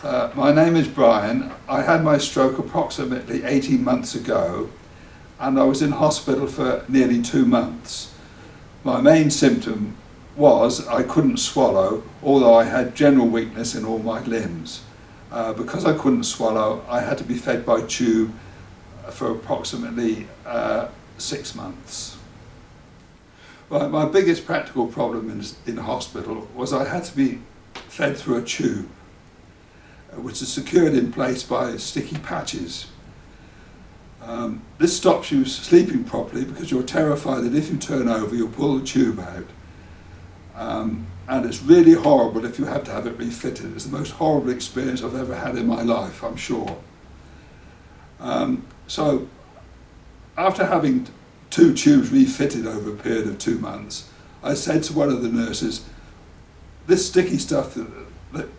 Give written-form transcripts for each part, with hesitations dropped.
My name is Brian. I had my stroke approximately 18 months ago, and I was in hospital for nearly 2 months. My main symptom was I couldn't swallow, although I had general weakness in all my limbs. Because I couldn't swallow, I had to be fed by tube for approximately 6 months. Well, my biggest practical problem in hospital was I had to be fed through a tube, which is secured in place by sticky patches. This stops you sleeping properly because you're terrified that if you turn over you'll pull the tube out. And it's really horrible if you have to have it refitted. It's the most horrible experience I've ever had in my life, I'm sure. So after having 2 tubes refitted over a period of 2 months, I said to one of the nurses, this sticky stuff that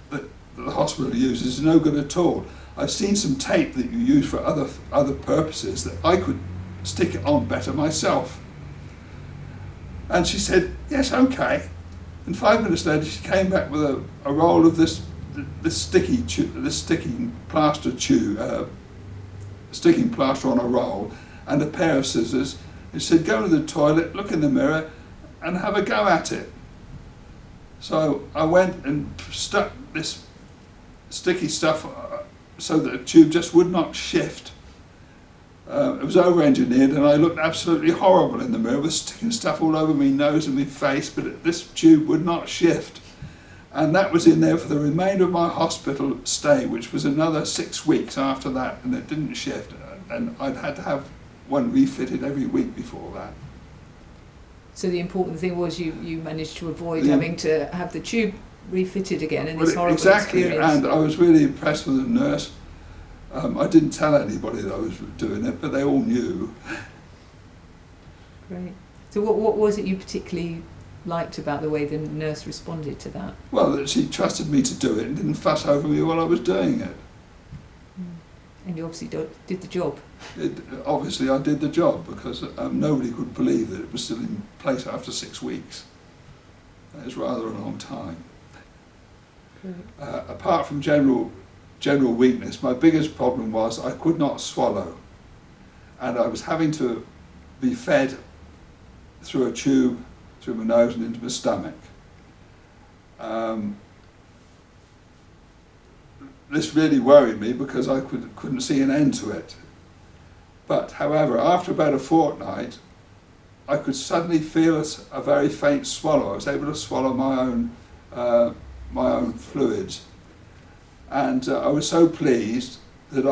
the hospital uses is no good at all. I've seen some tape that you use for other purposes that I could stick it on better myself. And she said, yes, okay. And 5 minutes later she came back with a roll of this sticking plaster tube, sticking plaster on a roll, and a pair of scissors. And she said, go to the toilet, look in the mirror, and have a go at it. So I went and stuck this sticky stuff so that the tube just would not shift. It was over-engineered, and I looked absolutely horrible in the mirror with sticking stuff all over my nose and my face, but this tube would not shift. And that was in there for the remainder of my hospital stay, which was another 6 weeks after that, and it didn't shift. And I'd had to have one refitted every week before that. So the important thing was you managed to avoid having to have the tube refitted again in this horrible experience. And I was really impressed with the nurse. I didn't tell anybody that I was doing it, but they all knew. Great. So what was it you particularly liked about the way the nurse responded to that? Well, that she trusted me to do it and didn't fuss over me while I was doing it. And you obviously did the job. Obviously I did the job, because nobody could believe that it was still in place after 6 weeks. That is rather a long time. Apart from general weakness, my biggest problem was I could not swallow, and I was having to be fed through a tube, through my nose and into my stomach. This really worried me because I couldn't see an end to it. But however, after about a fortnight, I could suddenly feel a very faint swallow. I was able to swallow my own fluids. And I was so pleased that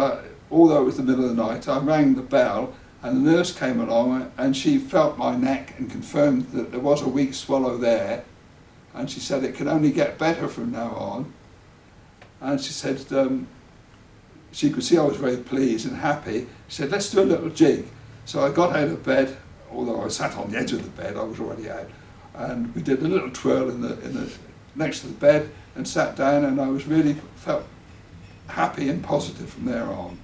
although it was the middle of the night, I rang the bell, and the nurse came along and she felt my neck and confirmed that there was a weak swallow there. And she said it could only get better from now on. And she said she could see I was very pleased and happy. She said, let's do a little jig. So I got out of bed, although I sat on the edge of the bed, I was already out. And we did a little twirl in the next to the bed and sat down, and I was really felt happy and positive from there on.